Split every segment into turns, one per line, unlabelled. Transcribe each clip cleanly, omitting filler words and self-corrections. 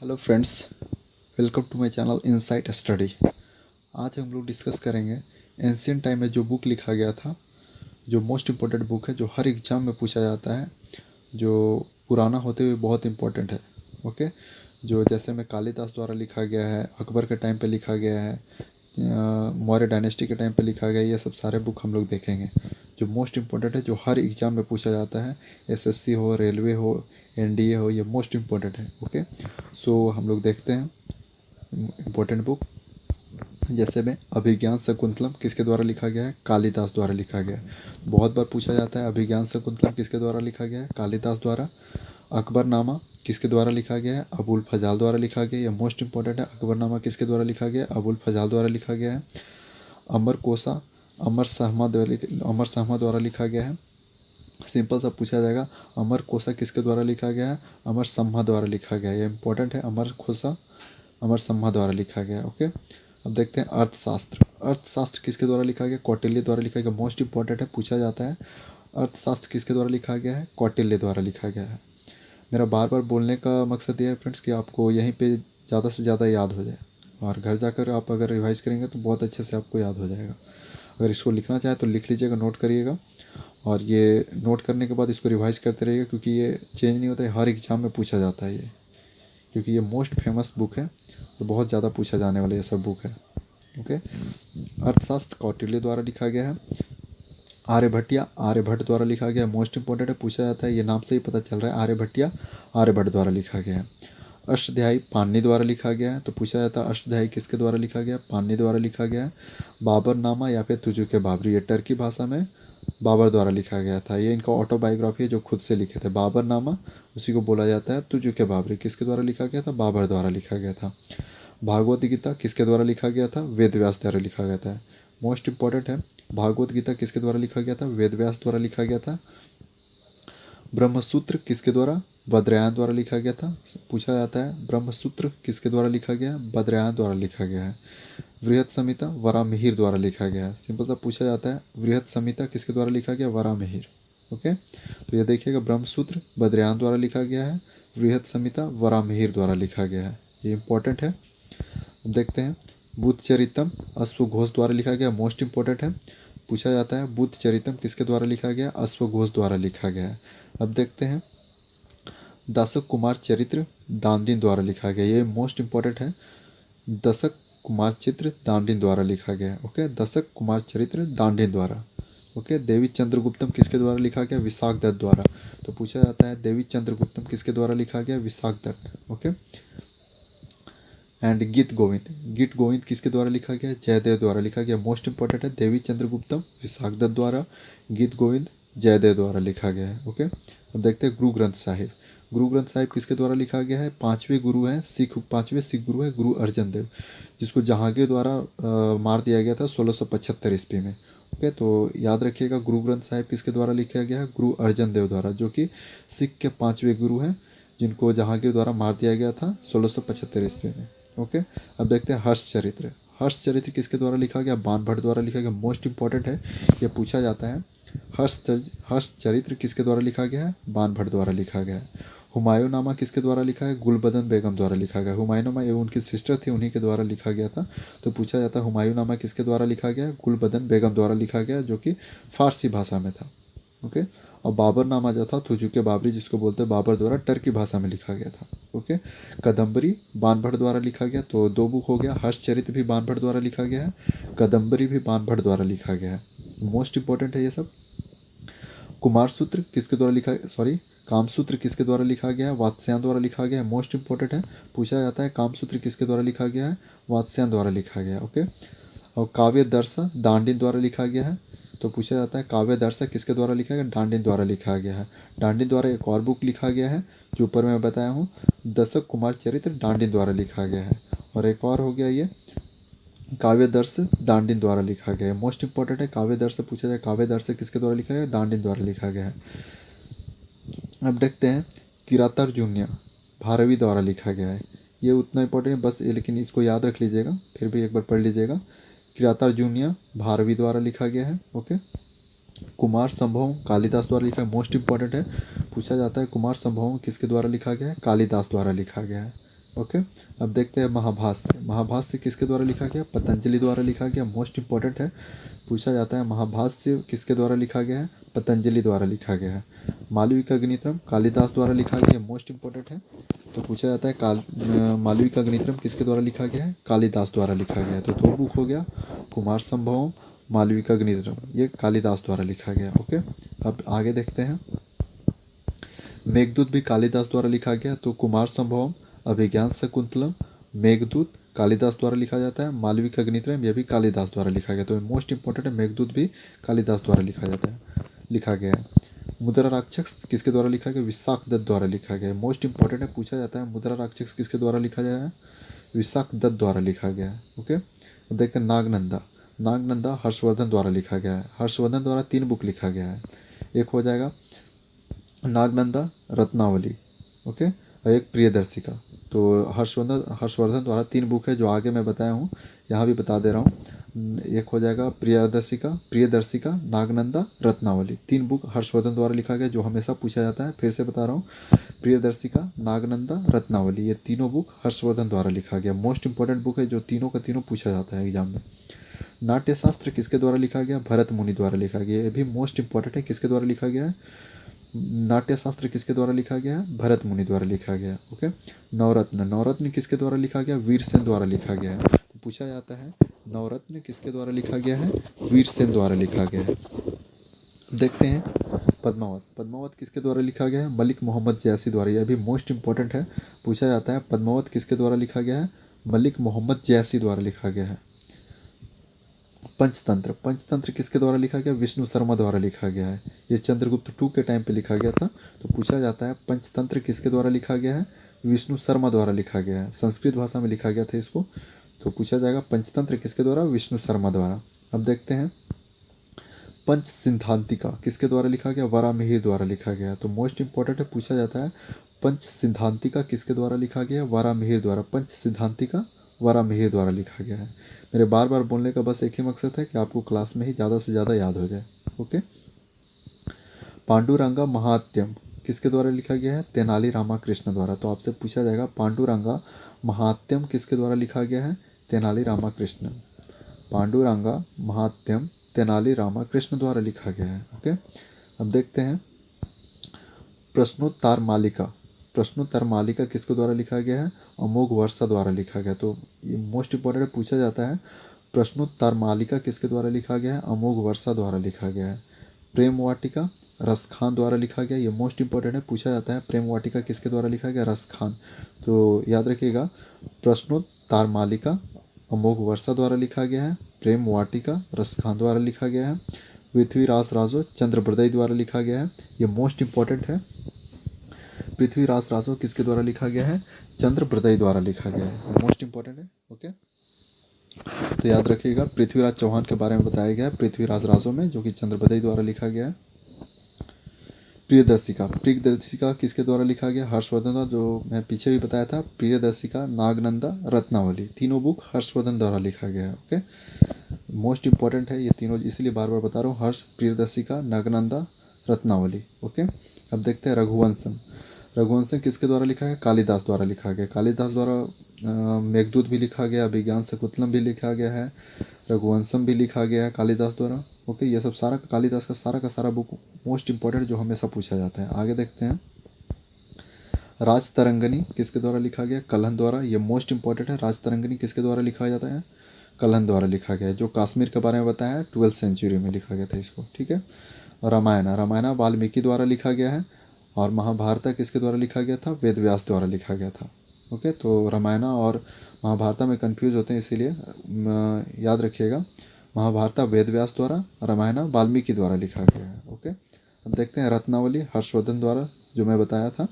Hello friends, welcome to my channel insight study. आज हम लोग डिस्कस करेंगे एंशियंट टाइम में जो बुक लिखा गया था, जो मोस्ट इम्पोर्टेंट बुक है, जो हर एग्जाम में पूछा जाता है, जो पुराना होते हुए बहुत इम्पोर्टेंट है। ओके, जो जैसे में कालिदास द्वारा लिखा गया है, अकबर के टाइम पे लिखा गया है, मौर्य डायनेस्टी के टाइम पे लिखा गया है, ये सब सारे बुक हम लोग देखेंगे जो मोस्ट इम्पोर्टेंट है, जो हर एग्जाम में पूछा जाता है। एसएससी हो, रेलवे हो, एनडीए हो, ये मोस्ट इम्पोर्टेंट है। ओके, सो हम लोग देखते हैं इम्पोर्टेंट बुक। जैसे में अभिज्ञान शकुंतलम किसके द्वारा लिखा गया है? कालिदास द्वारा लिखा गया है। बहुत बार पूछा जाता है अभिज्ञान शकुंतलम किसके द्वारा लिखा गया है? कालिदास द्वारा। अकबरनामा किसके द्वारा लिखा गया है? अबुल फजाल द्वारा लिखा गया है। यह मोस्ट इंपॉर्टेंट है। अकबरनामा किसके द्वारा लिखा गया है? अबुल फजाल द्वारा लिखा गया है। अमर कोसा अमर सहमा द्वारा लिखा गया है। सिंपल सा पूछा जाएगा, अमर कोसा किसके द्वारा लिखा गया है? अमर सम्मा द्वारा लिखा गया है। यह इंपॉर्टेंट है। अमर कोसा अमर सम्मा द्वारा लिखा गया। ओके, अब देखते हैं अर्थशास्त्र। अर्थशास्त्र किसके द्वारा लिखा गया? कौटिल्य द्वारा लिखा गया। मोस्ट इंपॉर्टेंट है, पूछा जाता है। अर्थशास्त्र किसके द्वारा लिखा गया है? कौटिल्य द्वारा लिखा गया है। मेरा बार बार बोलने का मकसद ये है फ्रेंड्स कि आपको यहीं पे ज़्यादा से ज़्यादा याद हो जाए, और घर जाकर आप अगर रिवाइज करेंगे तो बहुत अच्छे से आपको याद हो जाएगा। अगर इसको लिखना चाहे तो लिख लीजिएगा, नोट करिएगा, और ये नोट करने के बाद इसको रिवाइज करते रहिएगा, क्योंकि ये चेंज नहीं होता है, हर एग्जाम में पूछा जाता है ये, क्योंकि ये मोस्ट फेमस बुक है, तो बहुत ज़्यादा पूछा जाने वाला ये सब बुक है। ओके, अर्थशास्त्र कौटिल्य द्वारा लिखा गया है। आर्यभट्ट द्वारा लिखा गया है। मोस्ट इंपॉर्टेंट है, पूछा जाता है, ये नाम से ही पता चल रहा है, आर्यभट्ट द्वारा लिखा गया है। अष्टध्यायी पाणिनि द्वारा लिखा गया है, तो पूछा जाता है अष्टध्यायी किसके द्वारा लिखा गया? पाणिनि द्वारा लिखा गया है। बाबरनामा या फिर तुजुक बाबरी, ये टर्की भाषा में बाबर द्वारा लिखा गया था। ये इनका ऑटोबायोग्राफी है जो खुद से लिखे थे। बाबरनामा उसी को बोला जाता है। तुजुक बाबरी किसके द्वारा लिखा गया था? बाबर द्वारा लिखा गया था। भागवत गीता किसके द्वारा लिखा गया था? वेद व्यास द्वारा लिखा गया था। मोस्ट इंपॉर्टेंट है, भागवत गीता किसके द्वारा लिखा गया था? वेद व्यास द्वारा लिखा गया था। ब्रह्मसूत्र किसके द्वारा? बद्रयान द्वारा लिखा गया था। पूछा जाता है ब्रह्मसूत्र किसके द्वारा लिखा गया? बद्रयान द्वारा लिखा गया है। वृहत संहिता वराहमिहिर द्वारा लिखा गया है। सिंपल सा पूछा जाता है वृहत संहिता किसके द्वारा लिखा गया? वराहमिहिर। ओके, तो ये देखिएगा, ब्रह्मसूत्र बद्रयान द्वारा लिखा गया है, वृहत संहिता वराहमिहिर द्वारा लिखा गया है। ये इंपॉर्टेंट है। अब देखते हैं बुद्ध चरितम अश्वघोष द्वारा लिखा गया। मोस्ट इंपॉर्टेंट है, पूछा जाता है बुद्ध चरितम किसके द्वारा लिखा गया? अश्वघोष द्वारा लिखा गया है। अब देखते हैं दशक कुमार चरित्र दांडिन द्वारा लिखा गया। ये मोस्ट इंपॉर्टेंट है, दशक कुमार चित्र दांडिन द्वारा लिखा गया है। ओके, दशक कुमार चरित्र दांडिन द्वारा। ओके, देवी चंद्रगुप्तम किसके द्वारा लिखा गया? विशाख दत्त द्वारा। तो पूछा जाता है देवी चंद्रगुप्तम किसके द्वारा लिखा गया? विशाख दत्त। ओके, एंड गीत गोविंद किसके द्वारा लिखा गया? जयदेव द्वारा लिखा गया। मोस्ट इंपॉर्टेंट है, देवी चंद्रगुप्तम विशाख दत्त द्वारा, गीत गोविंद जयदेव द्वारा लिखा गया है। ओके, अब देखते हैं गुरु ग्रंथ साहिब। गुरु ग्रंथ साहिब किसके द्वारा लिखा गया है? पांचवें सिख गुरु है गुरु अर्जन देव, जिसको जहांगीर द्वारा मार दिया गया था 1675 ईस्वी में। ओके, तो याद रखिएगा गुरु ग्रंथ साहिब किसके द्वारा लिखा गया है? गुरु अर्जन देव द्वारा, जो कि सिख के पांचवें गुरु हैं, जिनको जहांगीर द्वारा मार दिया गया था 1675 ईस्वी में। ओके, अब देखते हैं हर्ष चरित्र। हर्ष चरित्र किसके द्वारा लिखा गया? बाणभट्ट द्वारा लिखा गया। मोस्ट इंपॉर्टेंट है, ये पूछा जाता है हर्ष चरित्र किसके द्वारा लिखा गया है? बाणभट्ट द्वारा लिखा गया है। हुमायूं नामा किसके द्वारा लिखा है? गुलबदन बेगम द्वारा लिखा गया। हुमायूं नामा ये उनकी सिस्टर थी, उन्हीं के द्वारा लिखा गया था। तो पूछा जाता है हुमायूं नामा किसके द्वारा लिखा गया? गुलबदन बेगम द्वारा लिखा गया, जो कि फारसी भाषा में था। ओके, और बाबरनामा जो था तुजुक बाबरी, जिसको बोलते हैं बाबर द्वारा, टर्की भाषा में लिखा गया था। ओके, कदम्बरी बाणभट्ट द्वारा लिखा गया, तो दो बुक हो गया। हर्षचरित्र भी बाणभट्ट द्वारा लिखा गया है, कदम्बरी भी बाणभट्ट द्वारा लिखा गया है। मोस्ट इंपॉर्टेंट है ये सब। कुमारसूत्र किसके द्वारा लिखा, सॉरी, कामसूत्र किसके द्वारा लिखा गया है? वात्स्यायन द्वारा लिखा गया है। मोस्ट इंपॉर्टेंट है, पूछा जाता है कामसूत्र किसके द्वारा लिखा गया है? वात्स्यायन द्वारा लिखा गया है। ओके, और काव्य दर्श दांडिन द्वारा लिखा गया है। तो पूछा जाता है काव्य दर्शक किसके द्वारा लिखा गया? डांडिन द्वारा लिखा गया है। डांडिन द्वारा एक और बुक लिखा गया है, जो ऊपर मैं बताया हूँ, दशक कुमार चरित्र डांडिन द्वारा लिखा गया है। और एक और हो गया ये काव्य दर्श दांडिन द्वारा लिखा गया है। मोस्ट इंपॉर्टेंट है, काव्य दर्श पूछा जाए काव्य दर्श किसके द्वारा लिखा गया? दांडिन द्वारा लिखा गया है। अब देखते हैं किरातार्जुनीय भारवी द्वारा लिखा गया है। ये उतना इंपॉर्टेंट है बस ये, लेकिन इसको याद रख लीजिएगा, फिर भी एक बार पढ़ लीजिएगा। किरातार्जुनीय भारवी द्वारा लिखा गया है। ओके, कुमार संभवम कालिदास द्वारा लिखा है। मोस्ट इंपॉर्टेंट है, पूछा जाता है कुमार संभवम किसके द्वारा लिखा गया है? कालिदास द्वारा लिखा गया है। ओके। अब देखते हैं महाभाष्य। महाभाष्य किसके द्वारा लिखा गया? पतंजलि द्वारा लिखा गया। मोस्ट इंपॉर्टेंट है, पूछा जाता है महाभाष्य किसके द्वारा लिखा गया है? पतंजलि द्वारा लिखा गया है। मालविका गणितम कालिदास द्वारा लिखा गया, मोस्ट इंपॉर्टेंट है, तो पूछा जाता है मालविका गणितम किसके द्वारा लिखा गया है? कालिदास द्वारा लिखा गया है। तो दो बुक हो गया, कुमार संभवम, मालविका गणितम, ये कालिदास द्वारा लिखा गया। ओके, अब आगे देखते हैं। मेघदूत भी कालिदास द्वारा लिखा गया, तो कुमार संभवम, अभिज्ञान शकुंतलम, मेघदूत कालिदास द्वारा लिखा जाता है। मालविका गणितम यह भी कालिदास द्वारा लिखा गया, तो मोस्ट इंपॉर्टेंट है, मेघदूत भी कालिदास द्वारा लिखा गया है। मुद्रा राक्षस किसके द्वारा लिखा गया? विशाख दत्त द्वारा लिखा गया है। मोस्ट इंपॉर्टेंट है, पूछा जाता है मुद्रा राक्षस किसके द्वारा लिखा गया है? विशाख दत्त द्वारा लिखा गया है। ओके, अब देखते हैं नागनंदा। नागनंदा हर्षवर्धन द्वारा लिखा गया है। हर्षवर्धन द्वारा 3 बुक लिखा गया है। एक हो जाएगा नागनंदा रत्नावली, ओके, और एक प्रियदर्शिका। तो हर्षवर्धन द्वारा 3 बुक है जो आगे मैं बताया हूँ, यहाँ भी बता दे रहा हूँ। एक हो जाएगा प्रियदर्शिका, नागनंदा, रत्नावली, 3 बुक हर्षवर्धन द्वारा लिखा गया जो हमेशा पूछा जाता है। फिर से बता रहा हूँ, प्रियदर्शिका, नागनंदा, रत्नावली, ये तीनों बुक हर्षवर्धन द्वारा लिखा गया। मोस्ट इंपॉर्टेंट बुक है जो तीनों का तीनों पूछा जाता है एग्जाम में। नाट्यशास्त्र किसके द्वारा लिखा गया? भरत मुनि द्वारा लिखा गया। ये भी मोस्ट इंपॉर्टेंट है, किसके द्वारा लिखा गया है? नाट्यशास्त्र किसके द्वारा लिखा गया है? भरत मुनि द्वारा लिखा गया। ओके, नवरत्न किसके द्वारा लिखा गया? वीरसेन द्वारा लिखा गया है। तो पूछा जाता है नवरत्न किसके द्वारा लिखा गया है? वीरसेन द्वारा लिखा गया है। देखते हैं पद्मावत किसके द्वारा लिखा गया है? मलिक मोहम्मद जैसी द्वारा। यह भी मोस्ट इंपॉर्टेंट है, पूछा जाता है पद्मावत किसके द्वारा लिखा गया है? मलिक मोहम्मद जैसी द्वारा लिखा गया है। पंचतंत्र किसके द्वारा लिखा गया? विष्णु शर्मा द्वारा लिखा गया है। ये चंद्रगुप्त टू के टाइम पे लिखा गया था। तो पूछा जाता है पंचतंत्र किसके द्वारा लिखा गया है? विष्णु शर्मा द्वारा लिखा गया है। संस्कृत भाषा में लिखा गया था इसको। तो पूछा जाएगा पंचतंत्र किसके द्वारा? विष्णु शर्मा द्वारा। अब देखते हैं पंच सिद्धांतिका किसके द्वारा लिखा गया? वरामिहिर द्वारा लिखा गया। तो मोस्ट इंपॉर्टेंट है, पूछा जाता है पंच सिद्धांतिका किसके द्वारा लिखा गया? वरामिहिर द्वारा। पंच सिद्धांतिका वरामिहिर द्वारा लिखा गया है। मेरे बार बार बोलने का बस एक ही मकसद है कि आपको क्लास में ही ज़्यादा से ज़्यादा याद हो जाए। ओके, पांडुरंगा महात्यम किसके द्वारा लिखा गया है? तेनाली रामाकृष्ण द्वारा। तो आपसे पूछा जाएगा पांडुरंगा महात्यम किसके द्वारा लिखा गया है? तेनाली रामाकृष्ण। पांडुरंगा महात्यम तेनाली रामाकृष्ण द्वारा लिखा गया है। ओके, अब देखते हैं प्रश्नोत्तर मालिका किसके द्वारा लिखा गया है? अमोघ वर्षा द्वारा लिखा गया। तो ये मोस्ट इंपॉर्टेंट है, पूछा जाता है प्रश्नोत्तर मालिका किसके द्वारा लिखा गया है? अमोघ वर्षा द्वारा लिखा गया है। प्रेम वाटिका रसखान द्वारा लिखा गया। ये मोस्ट इंपॉर्टेंट है, पूछा जाता है प्रेम वाटिका किसके द्वारा लिखा गया? रसखान। तो याद रखिएगा प्रश्नोत्तर मालिका अमोघ वर्षा द्वारा लिखा गया है। प्रेम वाटिका रसखान द्वारा लिखा गया है। पृथ्वीराज राजो चंद्रप्रदय द्वारा लिखा गया है। ये मोस्ट इंपॉर्टेंट है, पृथ्वीराज राजो किसके द्वारा लिखा गया है? चंद्रप्रदय द्वारा लिखा गया है। मोस्ट इंपॉर्टेंट है। ओके, तो याद रखिएगा पृथ्वीराज चौहान के बारे में बताया गया है पृथ्वीराज राजो में, जो कि चंद्रप्रदय द्वारा लिखा गया है। प्रियदर्शिका किसके द्वारा लिखा गया? हर्षवर्धन द्वारा, जो मैं पीछे भी बताया था। प्रियदर्शिका, नागनंदा, रत्नावली, तीनों बुक हर्षवर्धन द्वारा लिखा गया है। ओके, मोस्ट इंपॉर्टेंट है ये तीनों, इसलिए बार बार बता रहा हूँ। प्रियदर्शिका, नागनंदा, रत्नावली। ओके, अब देखते हैं रघुवंशम किसके द्वारा लिखा है? कालिदास द्वारा लिखा गया। कालिदास द्वारा मेघदूत भी लिखा गया, अभिज्ञान शकुंतलम भी लिखा गया है, रघुवंशम भी लिखा गया है कालिदास द्वारा। ओके, ये सब सारा कालिदास का सारा बुक मोस्ट इंपॉर्टेंट जो हमेशा पूछा जाता है। आगे देखते हैं राजतरंगिणी किसके द्वारा लिखा गया? कल्हण द्वारा। ये मोस्ट इंपॉर्टेंट है, राजतरंगिणी किसके द्वारा लिखा जाता है? कल्हण द्वारा लिखा गया है। जो कश्मीर के बारे में बताया है 12th सेंचुरी में लिखा गया था इसको। ठीक है, रामायण वाल्मीकि द्वारा लिखा गया है। और महाभारत किसके द्वारा लिखा गया था? वेद व्यास द्वारा लिखा गया था। ओके, तो रामायण और महाभारत में कंफ्यूज होते हैं, इसीलिए याद रखिएगा महाभारत वेद व्यास द्वारा, रामायण वाल्मीकि द्वारा लिखा गया है। ओके, अब देखते हैं रत्नावली हर्षवर्धन द्वारा, जो मैं बताया था।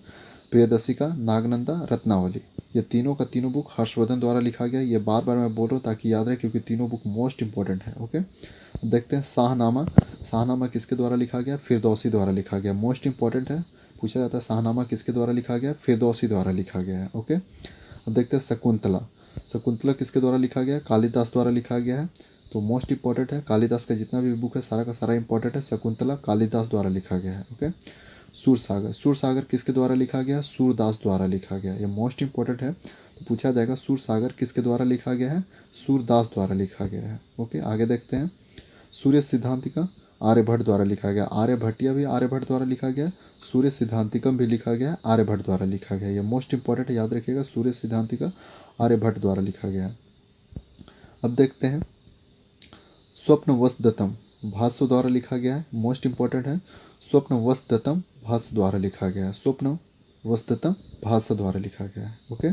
प्रियदर्शिका, नागनंदा, रत्नावली, ये तीनों का तीनों बुक हर्षवर्धन द्वारा लिखा गया। ये बार बार मैं बोल रहा हूँ ताकि याद रहे, क्योंकि तीनों बुक मोस्ट इंपॉर्टेंट है। ओके, अब देखते हैं शाहनामा किसके द्वारा लिखा गया? फिरदौसी द्वारा लिखा गया। मोस्ट इंपॉर्टेंट है, पूछा जाता है शाहनामा किसके द्वारा लिखा गया? फिरदौसी द्वारा लिखा गया है। ओके, अब देखते हैं शकुंतला किसके द्वारा लिखा गया? कालिदास द्वारा लिखा गया है। तो मोस्ट इंपॉर्टेंट है, कालिदास का जितना भी बुक है सारा का सारा इंपॉर्टेंट है। शकुंतला कालिदास द्वारा लिखा गया है। ओके, सूरसागर किसके द्वारा लिखा गया? सूरदास द्वारा लिखा गया। ये मोस्ट इंपॉर्टेंट है, तो पूछा जाएगा सूर सागर किसके द्वारा लिखा गया है, सूरदास द्वारा लिखा गया है। ओके, आगे देखते हैं। सूर्य सिद्धांतिका आर्यभट्ट द्वारा लिखा गया। आर्यभट्टिया भी आर्यभट्ट द्वारा लिखा गया। सूर्य सिद्धांतिकम भी लिखा गया, आर्यभट्ट द्वारा लिखा गया। ये मोस्ट इंपॉर्टेंट याद रखिएगा, सूर्य सिद्धांतिका आर्यभट्ट द्वारा लिखा गया। अब देखते हैं स्वप्न वसुदत्तम भाष्य द्वारा लिखा गया है, मोस्ट इंपॉर्टेंट है। स्वप्न वसुदत्तम भाष्य द्वारा लिखा गया है, स्वप्न वसुदत्तम भाष्य द्वारा लिखा गया है। ओके,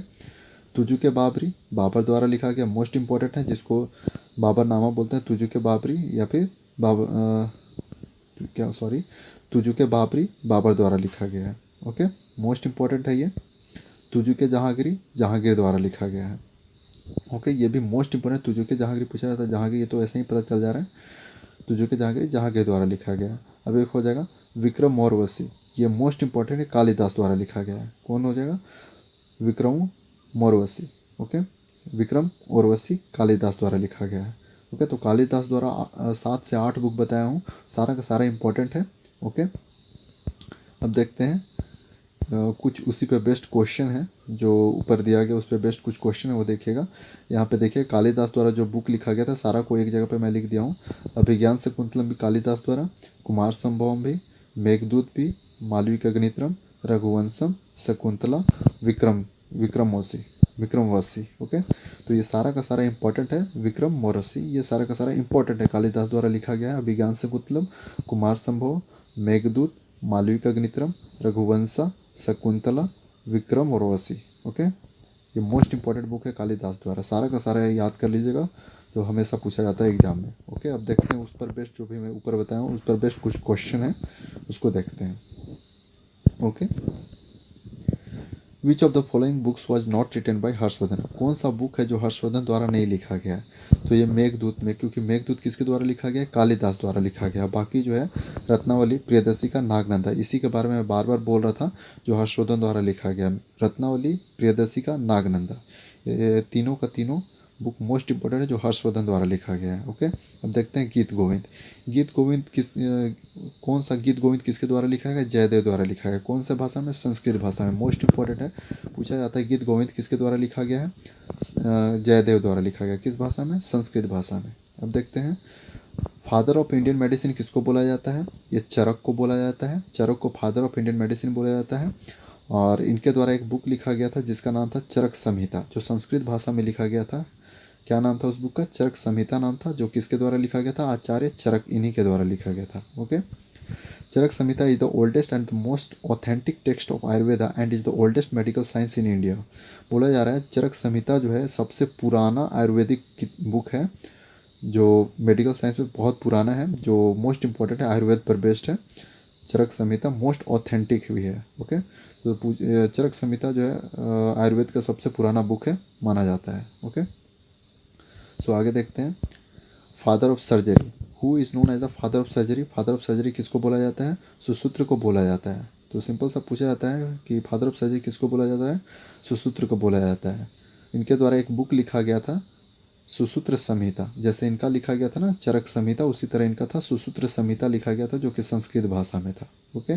तुजुके बाबरी बाबर द्वारा लिखा गया, मोस्ट इंपॉर्टेंट है, जिसको बाबरनामा बोलते हैं, तुजुके बाबरी या फिर तुजुके बाबरी बाबर द्वारा लिखा गया है। ओके, मोस्ट इंपॉर्टेंट है ये। तुजुके जहांगीरी जहांगीर द्वारा लिखा गया है। ओके, ये भी मोस्ट इंपॉर्टेंट, तुजुके जहांगीरी पूछा जाता है, जहांगीर ये तो ऐसे ही पता चल जा रहा है, तुजुके जहांगीरी जहांगीर द्वारा लिखा गया। अब एक हो जाएगा विक्रम मौर्वशी, ये मोस्ट इंपॉर्टेंट है, कालिदास द्वारा लिखा गया है। कौन हो जाएगा, विक्रम मौर्वशी। ओके, विक्रम उर्वशी कालिदास द्वारा लिखा गया है। ओके, तो कालिदास द्वारा 7 से 8 बुक बताया हूँ, सारा का सारा इंपॉर्टेंट है। ओके, अब देखते हैं कुछ उसी पे बेस्ट क्वेश्चन है, जो ऊपर दिया गया उस पर बेस्ट कुछ क्वेश्चन है, वो देखिएगा। यहाँ पे देखिए कालिदास द्वारा जो बुक लिखा गया था सारा को एक जगह पे मैं लिख दिया हूँ। अभिज्ञान शकुंतलम भी कालिदास द्वारा, कुमार संभवम भी, मेघदूत भी, मालविकाग्नित्रम, रघुवंशम, शकुंतला, विक्रमवशी। ओके, तो ये सारा का सारा इंपॉर्टेंट है। विक्रम मौर्वशी ये सारा का सारा इंपॉर्टेंट है, कालिदास द्वारा लिखा गया है। अभिज्ञान शकुंतलम, कुमार संभव, मेघदूत, मालविकाग्नित्रम, रघुवंशा, शकुंतला, विक्रम उर्वशी। ओके, ये मोस्ट इंपॉर्टेंट बुक है कालिदास द्वारा, सारा का सारा याद कर लीजिएगा, जो हमेशा पूछा जाता है एग्जाम में। ओके, अब देखते हैं उस पर बेस्ट, जो भी मैं ऊपर बताया हूँ उस पर बेस्ट कुछ क्वेश्चन है, उसको देखते हैं। Okay, which of the following books was not written by Harshvardhan, कौन सा बुक है जो हर्षवर्धन द्वारा नहीं लिखा गया है, तो ये मेघदूत में, क्योंकि मेघदूत किसके द्वारा लिखा गया है, कालिदास द्वारा लिखा गया। बाकी जो है रत्नावली, प्रियदर्शिका, नागनंदा, इसी के बारे में मैं बार बार बोल रहा था, जो हर्षवर्धन द्वारा लिखा गया। रत्नावली, प्रियदर्शिका, नागनंदा, ये तीनों का तीनों बुक मोस्ट इंपॉर्टेंट है, जो हर्षवर्धन द्वारा लिखा गया है। ओके, अब देखते हैं गीत गोविंद। गीत गोविंद कौन सा गीत गोविंद किसके द्वारा लिखा गया, जयदेव द्वारा लिखा गया। कौन सा भाषा में, संस्कृत भाषा में, मोस्ट इंपॉर्टेंट है, पूछा जाता है गीत गोविंद किसके द्वारा लिखा गया है, जयदेव द्वारा लिखा गया। किस भाषा में, संस्कृत भाषा में। अब देखते हैं फादर ऑफ इंडियन मेडिसिन किसको बोला जाता है, ये चरक को बोला जाता है, चरक को फादर ऑफ इंडियन मेडिसिन बोला जाता है। और इनके द्वारा एक बुक लिखा गया था जिसका नाम था चरक संहिता, जो संस्कृत भाषा में लिखा गया था। क्या नाम था उस बुक का, चरक संहिता नाम था, जो किसके द्वारा लिखा गया था, आचार्य चरक, इन्हीं के द्वारा लिखा गया था। Okay, Charak Samhita is the oldest and the most authentic text of Ayurveda and is the oldest medical science in India. बोला जा रहा है चरक संहिता जो है सबसे पुराना आयुर्वेदिक बुक है, जो मेडिकल साइंस में बहुत पुराना है, जो मोस्ट इंपॉर्टेंट है, आयुर्वेद पर बेस्ड है। चरक संहिता मोस्ट ऑथेंटिक भी है। ओके, तो चरक संहिता जो है आयुर्वेद का सबसे पुराना बुक है माना जाता है। ओके, सो आगे देखते हैं father of surgery, who is known as the father of surgery. Father of surgery किसको बोला जाता है, सुसूत्र को बोला जाता है। तो सिंपल सा पूछा जाता है कि फादर ऑफ सर्जरी किसको बोला जाता है, सुसूत्र को बोला जाता है। इनके द्वारा एक बुक लिखा गया था सुसूत्र संहिता, जैसे इनका लिखा गया था ना चरक संहिता, उसी तरह इनका था सुसूत्र संहिता लिखा गया था, जो कि संस्कृत भाषा में था। ओके,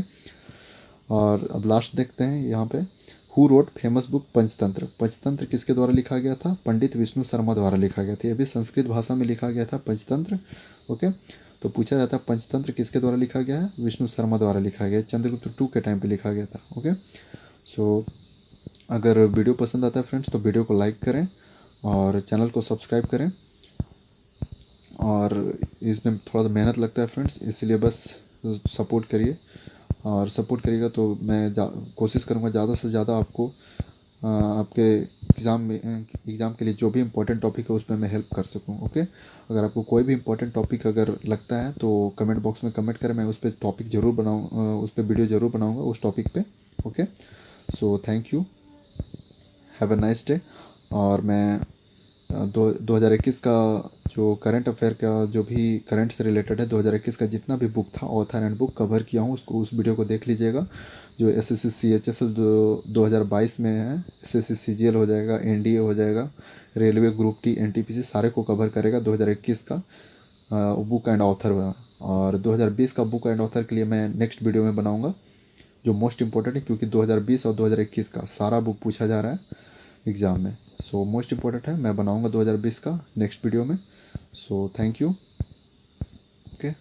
और अब लास्ट देखते हैं यहाँ पे, who wrote famous book Panchatantra. Panchatantra किसके द्वारा लिखा गया था, पंडित विष्णु शर्मा द्वारा लिखा गया था। ये भी संस्कृत भाषा में लिखा गया था पंचतंत्र। ओके, तो पूछा जाता है पंचतंत्र किसके द्वारा लिखा गया है, विष्णु शर्मा द्वारा लिखा गया, चंद्रगुप्त टू के टाइम पे लिखा गया था। ओके, सो अगर वीडियो पसंद आता है फ्रेंड्स तो वीडियो को लाइक करें और चैनल को सब्सक्राइब करें। और इसमें थोड़ा सा मेहनत लगता है फ्रेंड्स, इसलिए बस सपोर्ट करिए, और सपोर्ट करिएगा तो मैं कोशिश करूँगा ज़्यादा से ज़्यादा आपको आपके एग्ज़ाम के लिए जो भी इम्पोर्टेंट टॉपिक है उसमें मैं हेल्प कर सकूँ। ओके, अगर आपको कोई भी इम्पोर्टेंट टॉपिक अगर लगता है तो कमेंट बॉक्स में कमेंट करें, मैं उस पर टॉपिक ज़रूर बनाऊँ, उस पर वीडियो ज़रूर बनाऊँगा उस टॉपिक पे। Okay, so thank you, have a nice day. और मैं 2021 का जो करंट अफेयर का जो भी करंट से रिलेटेड है 2021 का जितना भी बुक था ऑथर एंड बुक कवर किया हूँ, उसको उस वीडियो को देख लीजिएगा। जो एसएससी CHSL 2022 में है, SSC CGL हो जाएगा, NDA हो जाएगा, रेलवे ग्रुप डी, NTPC सारे को कवर करेगा 2021 का बुक एंड ऑथर। और 2020 का बुक एंड ऑथर के लिए मैं नेक्स्ट वीडियो में बनाऊँगा, जो मोस्ट इंपॉर्टेंट है, क्योंकि 2020 और 2021 का सारा बुक पूछा जा रहा है एग्ज़ाम में। सो मोस्ट इम्पॉर्टेंट है, मैं बनाऊंगा 2020 का नेक्स्ट वीडियो में। So thank you. ओके।